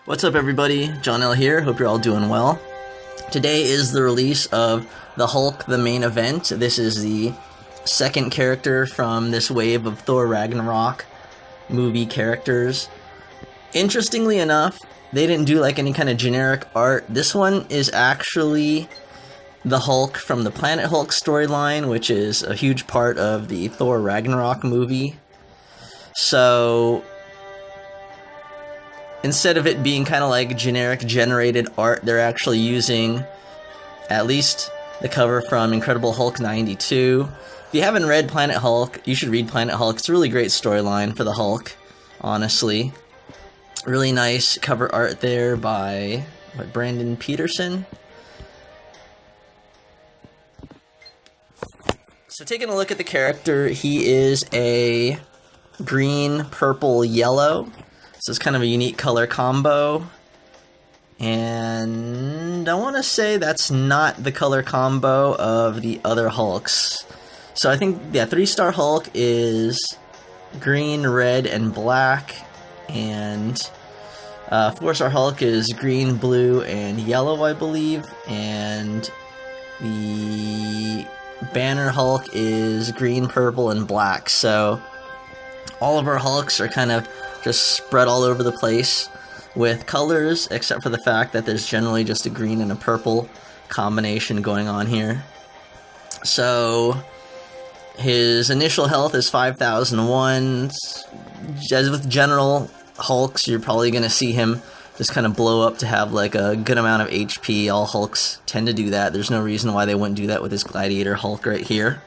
What's up everybody, John L here, hope you're all doing well. Today is the release of the Hulk, the main event. This is the second character from this wave of Thor Ragnarok movie characters. Interestingly enough, they didn't do like any kind of generic art. This one is actually the Hulk from the Planet Hulk storyline, which is a huge part of the Thor Ragnarok movie. So instead of it being kind of like generic generated art, they're actually using at least the cover from Incredible Hulk 92. If you haven't read Planet Hulk, you should read Planet Hulk. It's a really great storyline for the Hulk, honestly. Really nice cover art there by Brandon Peterson. So taking a look at the character, he is a green, purple, yellow. So it's kind of a unique color combo, and I want to say that's not the color combo of the other Hulks. So I think, yeah, 3-star Hulk is green, red, and black, and 4-star Hulk is green, blue, and yellow, I believe, and the Banner Hulk is green, purple, and black. So all of our Hulks are kind of just spread all over the place with colors, except for the fact that there's generally just a green and a purple combination going on here. So his initial health is 5,001. As with general Hulks, you're probably going to see him just kind of blow up to have like a good amount of HP. All Hulks tend to do that. There's no reason why they wouldn't do that with this Gladiator Hulk right here.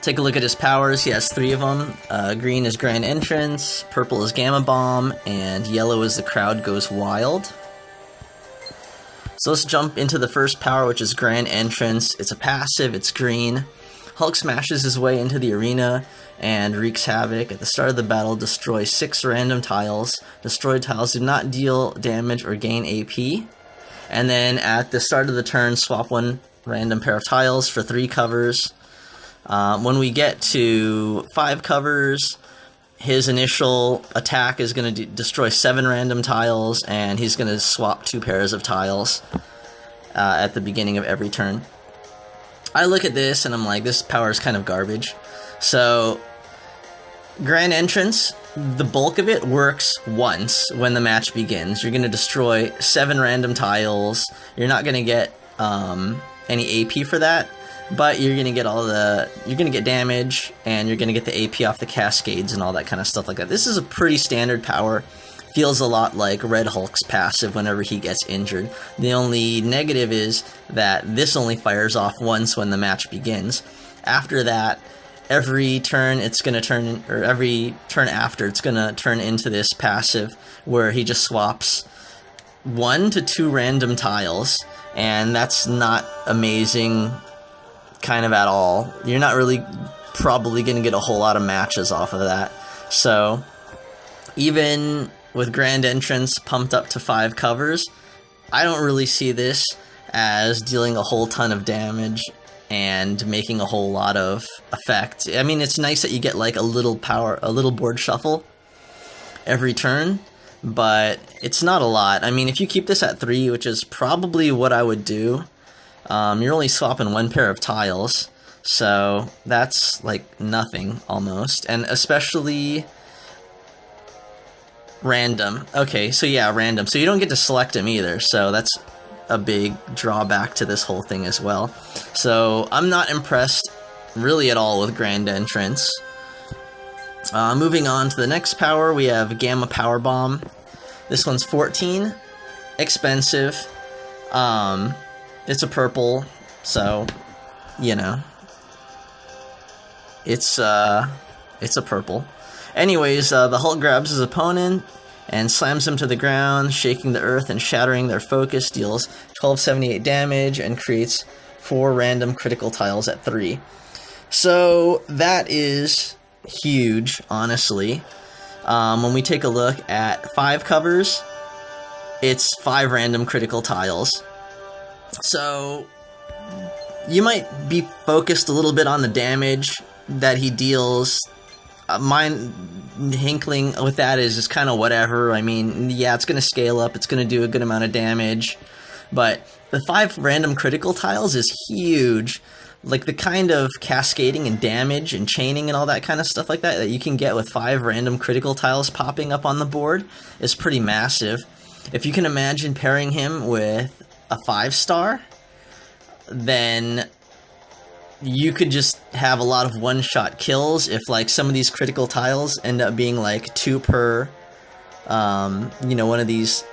Take a look at his powers. He has 3 of them. Green is Grand Entrance, purple is Gamma Bomb, and yellow is the Crowd Goes Wild. So let's jump into the first power, which is Grand Entrance. It's a passive, it's green. Hulk smashes his way into the arena and wreaks havoc. At the start of the battle, destroy 6 random tiles. Destroyed tiles do not deal damage or gain AP. And then at the start of the turn, swap 1 random pair of tiles for 3 covers. When we get to 5 covers, his initial attack is going to destroy 7 random tiles, and he's going to swap 2 pairs of tiles at the beginning of every turn. I look at this and I'm like, this power is kind of garbage. So, Grand Entrance, the bulk of it works once when the match begins. You're going to destroy 7 random tiles. You're not going to get any AP for that. But you're gonna get damage, and you're gonna get the AP off the cascades and all that kind of stuff like that. This is a pretty standard power. Feels a lot like Red Hulk's passive whenever he gets injured. The only negative is that this only fires off once when the match begins. After that, every turn after, it's gonna turn into this passive where he just swaps 1 to 2 random tiles, and that's not amazing kind of at all. You're not really probably going to get a whole lot of matches off of that. So even with Grand Entrance pumped up to 5 covers, I don't really see this as dealing a whole ton of damage and making a whole lot of effect. I mean, it's nice that you get like a little board shuffle every turn, but it's not a lot. I mean, if you keep this at 3, which is probably what I would do, you're only swapping 1 pair of tiles, so that's like nothing almost, and especially random. Okay, so yeah, random. So you don't get to select him either, so that's a big drawback to this whole thing as well. So I'm not impressed really at all with Grand Entrance. Moving on to the next power, we have Gamma Power Bomb. This one's 14, expensive. It's a purple, so, you know, it's a purple. Anyways, the Hulk grabs his opponent and slams him to the ground, shaking the earth and shattering their focus, deals 1278 damage, and creates 4 random critical tiles at 3. So, that is huge, honestly. When we take a look at 5 covers, it's 5 random critical tiles. So you might be focused a little bit on the damage that he deals. Mine hinkling with that is just kind of whatever. I mean, yeah, it's going to scale up, it's going to do a good amount of damage, but the 5 random critical tiles is huge. Like, the kind of cascading and damage and chaining and all that kind of stuff like that you can get with 5 random critical tiles popping up on the board is pretty massive. If you can imagine pairing him with a 5-star, then you could just have a lot of one-shot kills if, like, some of these critical tiles end up being, like, 2 per, you know, one of these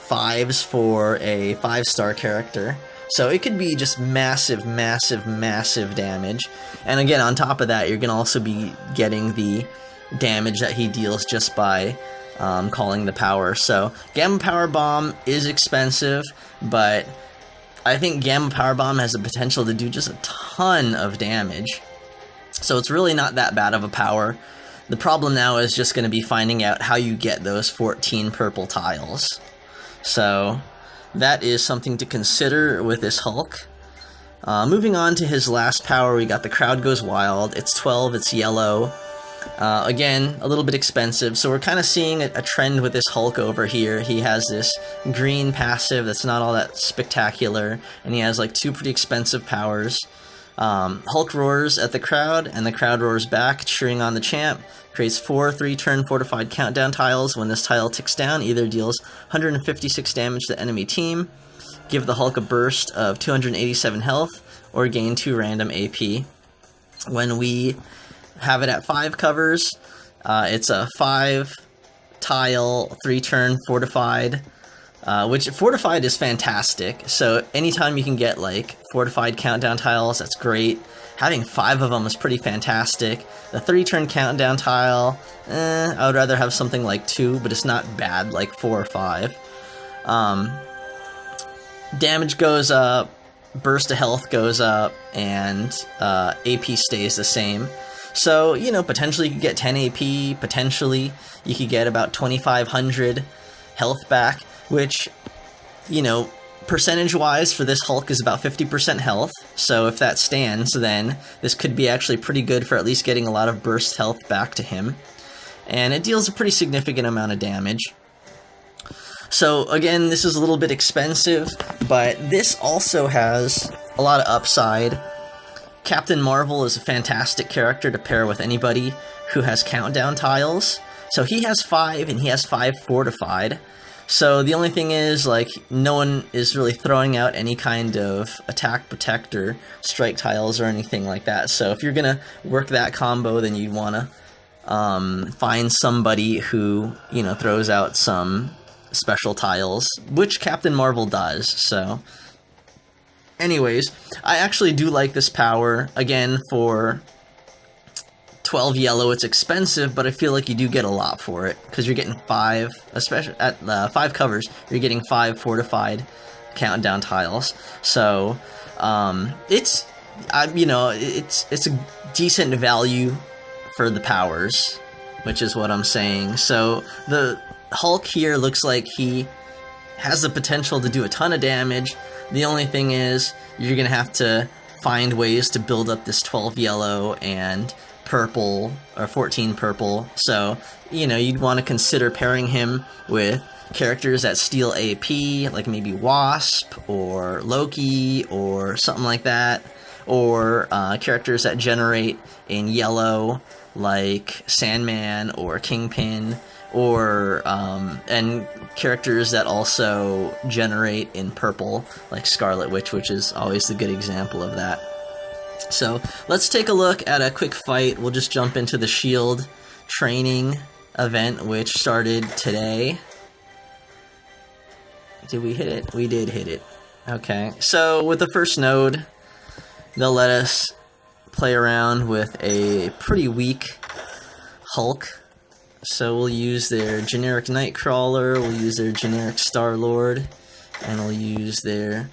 5s for a 5-star character. So it could be just massive, massive, massive damage. And again, on top of that, you're going to also be getting the damage that he deals just by calling the power. So Gamma Power Bomb is expensive, but I think Gamma Power Bomb has the potential to do just a ton of damage. So it's really not that bad of a power. The problem now is just going to be finding out how you get those 14 purple tiles. So that is something to consider with this Hulk. Moving on to his last power, we got the Crowd Goes Wild. It's 12, it's yellow. Again, a little bit expensive, so we're kind of seeing a trend with this Hulk over here. He has this green passive that's not all that spectacular, and he has like 2 pretty expensive powers. Hulk roars at the crowd, and the crowd roars back, cheering on the champ. Creates 4 3-turn fortified countdown tiles. When this tile ticks down, either deals 156 damage to the enemy team, give the Hulk a burst of 287 health, or gain 2 random AP. When we have it at 5 covers, it's a 5-tile, 3-turn fortified, which fortified is fantastic. So anytime you can get like fortified countdown tiles, that's great. Having 5 of them is pretty fantastic. The 3-turn countdown tile, I would rather have something like 2, but it's not bad like 4 or 5. Damage goes up, burst of health goes up, and AP stays the same. So, you know, potentially you could get 10 AP, potentially you could get about 2,500 health back, which, you know, percentage-wise for this Hulk is about 50% health, so if that stands, then this could be actually pretty good for at least getting a lot of burst health back to him. And it deals a pretty significant amount of damage. So again, this is a little bit expensive, but this also has a lot of upside. Captain Marvel is a fantastic character to pair with anybody who has countdown tiles. So he has 5, and he has 5 fortified. So the only thing is, like, no one is really throwing out any kind of attack, protect, or strike tiles or anything like that. So if you're gonna work that combo, then you wanna find somebody who, you know, throws out some special tiles, which Captain Marvel does. So anyways, I actually do like this power. Again, for 12 yellow, it's expensive, but I feel like you do get a lot for it, because you're getting 5, especially at 5 covers, you're getting 5 fortified countdown tiles. So it's you know, it's a decent value for the powers, which is what I'm saying. So the Hulk here looks like he has the potential to do a ton of damage. The only thing is, you're gonna have to find ways to build up this 12 yellow and purple, or 14 purple. So, you know, you'd want to consider pairing him with characters that steal AP, like maybe Wasp, or Loki, or something like that. Or characters that generate in yellow, like Sandman, or Kingpin, or and characters that also generate in purple, like Scarlet Witch, which is always a good example of that. So let's take a look at a quick fight. We'll just jump into the Shield training event, which started today. Did we hit it? We did hit it. Okay, so with the first node, they'll let us play around with a pretty weak Hulk. So we'll use their generic Nightcrawler, we'll use their generic Star-Lord, and we'll use their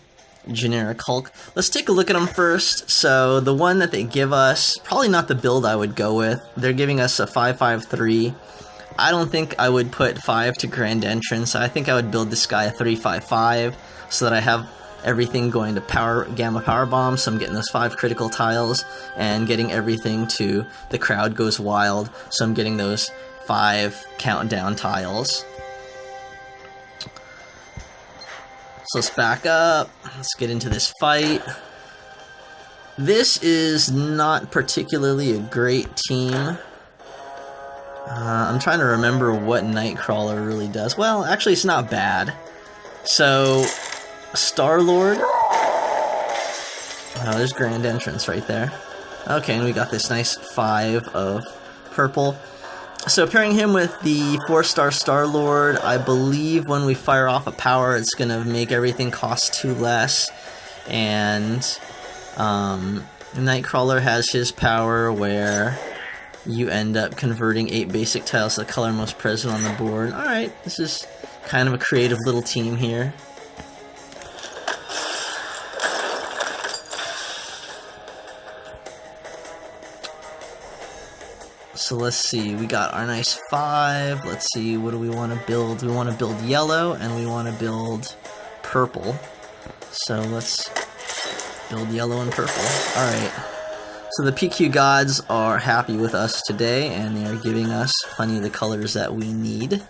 generic Hulk. Let's take a look at them first. So the one that they give us, probably not the build I would go with. They're giving us a 553. I don't think I would put 5 to Grand Entrance. I think I would build this guy a 3-5-5 so that I have everything going to Gamma Power Bomb, so I'm getting those 5 critical tiles, and getting everything to the Crowd Goes Wild, so I'm getting those 5 countdown tiles. So let's back up, let's get into this fight. This is not particularly a great team. I'm trying to remember what Nightcrawler really does. Well, actually it's not bad. So, Star-Lord. Oh, there's Grand Entrance right there. Okay, and we got this nice 5 of purple. So pairing him with the 4-star Star-Lord, I believe when we fire off a power, it's going to make everything cost 2 less. And Nightcrawler has his power where you end up converting 8 basic tiles to the color most present on the board. Alright, this is kind of a creative little team here. So let's see, we got our nice 5. Let's see, what do we want to build? We want to build yellow, and we want to build purple. So let's build yellow and purple. Alright. So the PQ gods are happy with us today, and they are giving us plenty of the colors that we need.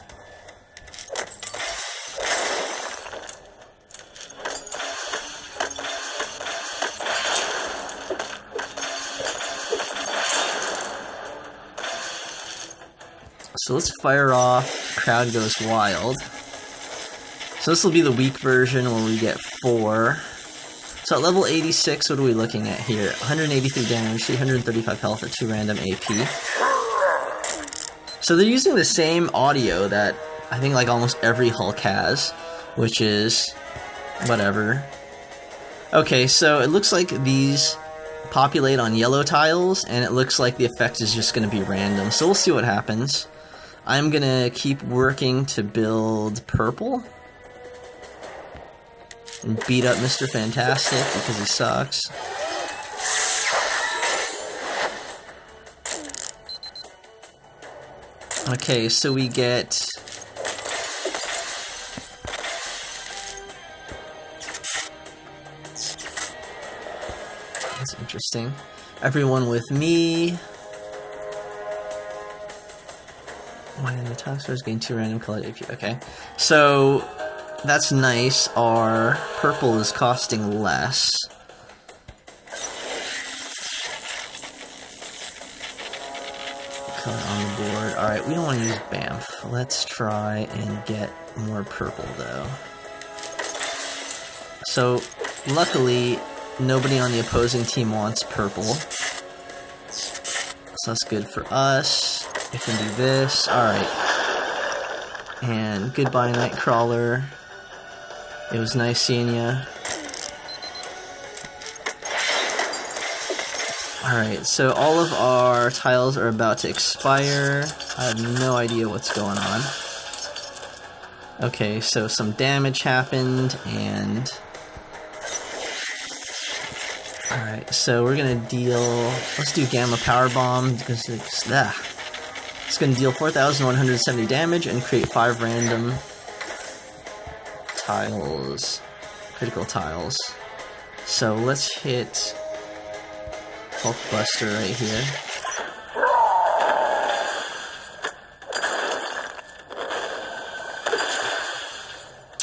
So let's fire off Crowd Goes Wild. So this will be the weak version where we get 4. So at level 86, what are we looking at here? 183 damage, 335 health at 2 random AP. So they're using the same audio that I think like almost every Hulk has, which is whatever. Okay, so it looks like these populate on yellow tiles, and it looks like the effect is just going to be random. So we'll see what happens. I'm going to keep working to build purple. And beat up Mr. Fantastic because he sucks. Okay, so we get... That's interesting. Everyone with me. When the top stars gain 2 random colored AP. Okay. So that's nice. Our purple is costing less. Color on the board. Alright, we don't want to use Bamf. Let's try and get more purple though. So luckily nobody on the opposing team wants purple. So that's good for us. We can do this. Alright. And goodbye, Nightcrawler. It was nice seeing ya. Alright, so all of our tiles are about to expire. I have no idea what's going on. Okay, so some damage happened, and... Alright, so we're gonna deal... Let's do Gamma Power Bomb, because it's... It's gonna deal 4,170 damage and create 5 random tiles. Critical tiles. So let's hit Hulkbuster right here.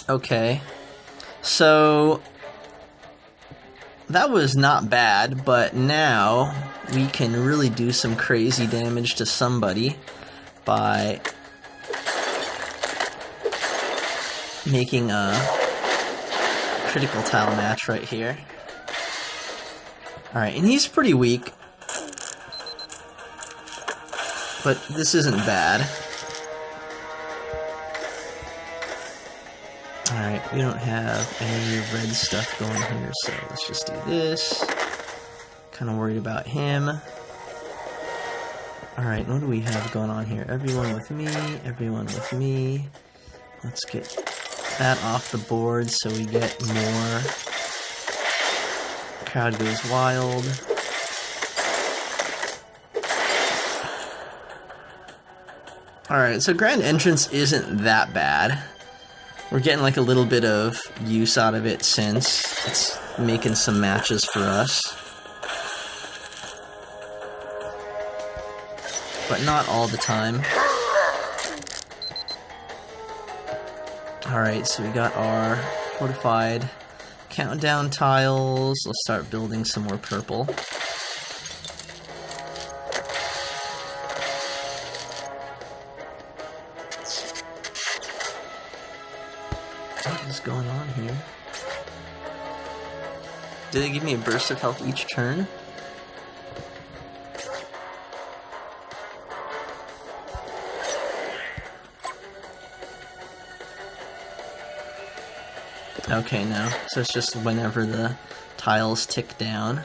Okay. So that was not bad, but now we can really do some crazy damage to somebody by making a critical tile match right here. Alright, and he's pretty weak, but this isn't bad. Alright, we don't have any red stuff going here, so let's just do this. Kind of worried about him. Alright, what do we have going on here? Everyone with me, everyone with me. Let's get that off the board so we get more. Crowd Goes Wild. Alright, so Grand Entrance isn't that bad. We're getting like a little bit of use out of it since it's making some matches for us. But not all the time. Alright, so we got our fortified countdown tiles. Let's start building some more purple. What is going on here? Do they give me a burst of health each turn? Okay, no. So it's just whenever the tiles tick down.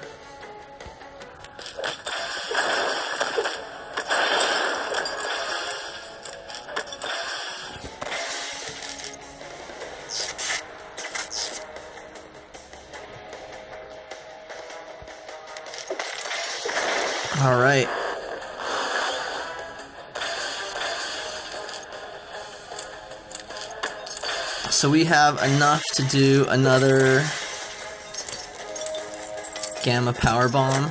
Alright. So we have enough to do another Gamma Power Bomb.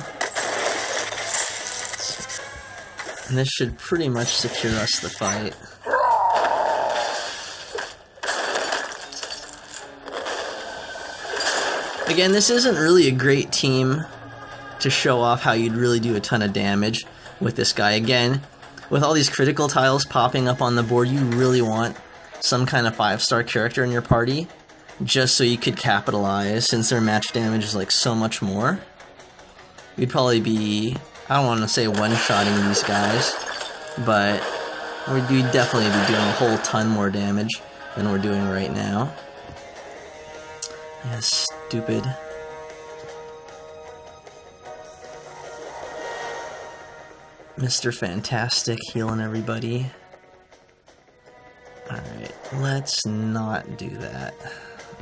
And this should pretty much secure us the fight. Again, this isn't really a great team to show off how you'd really do a ton of damage with this guy. Again, with all these critical tiles popping up on the board, you really want some kind of 5-star character in your party, just so you could capitalize, since their match damage is like so much more. We'd probably be, I don't want to say one-shotting these guys, but we'd definitely be doing a whole ton more damage than we're doing right now. Yeah, stupid. Mr. Fantastic healing everybody. Alright, let's not do that.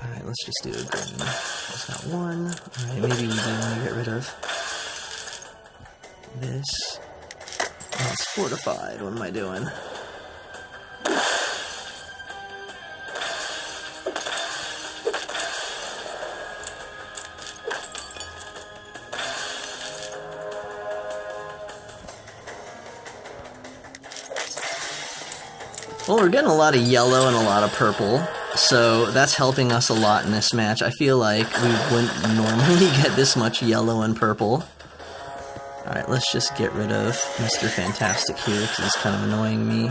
Alright, let's just do a green. That's not one. Alright, maybe we do want to get rid of this. Oh, it's fortified. What am I doing? Well, we're getting a lot of yellow and a lot of purple, so that's helping us a lot in this match. I feel like we wouldn't normally get this much yellow and purple. Alright, let's just get rid of Mr. Fantastic here, because he's kind of annoying me.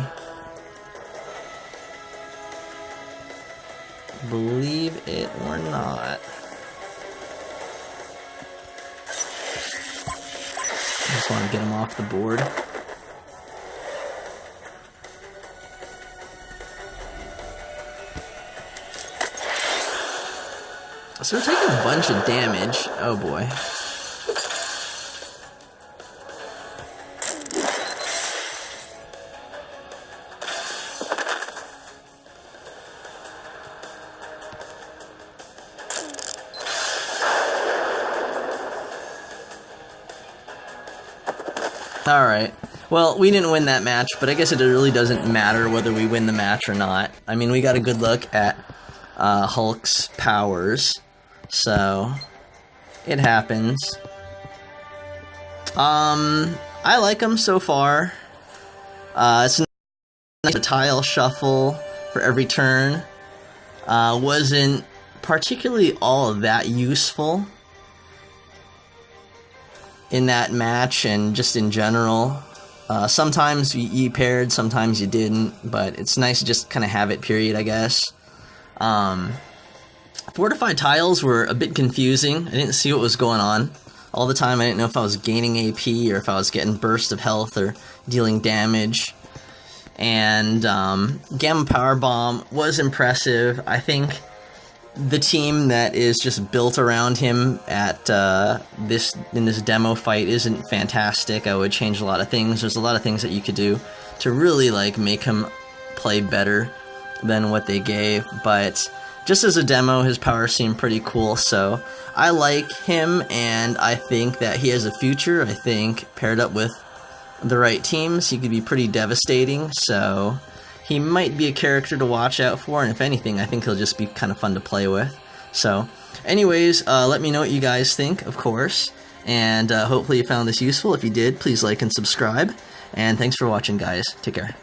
Believe it or not. I just want to get him off the board. So we're taking a bunch of damage. Oh boy. Alright. Well, we didn't win that match, but I guess it really doesn't matter whether we win the match or not. I mean, we got a good look at Hulk's powers. So, it happens. I like them so far. It's nice to tile shuffle for every turn. Wasn't particularly all that useful in that match and just in general. Sometimes you paired, sometimes you didn't, but it's nice to just kind of have it, period, I guess. Fortified tiles were a bit confusing. I didn't see what was going on all the time. I didn't know if I was gaining AP or if I was getting bursts of health or dealing damage. And Gamma Power Bomb was impressive. I think the team that is just built around him at in this demo fight isn't fantastic. I would change a lot of things. There's a lot of things that you could do to really like make him play better than what they gave, but just as a demo, his powers seem pretty cool, so I like him, and I think that he has a future. I think paired up with the right teams, he could be pretty devastating, so he might be a character to watch out for, and if anything, I think he'll just be kind of fun to play with. So, anyways, let me know what you guys think, of course, and hopefully you found this useful. If you did, please like and subscribe, and thanks for watching, guys. Take care.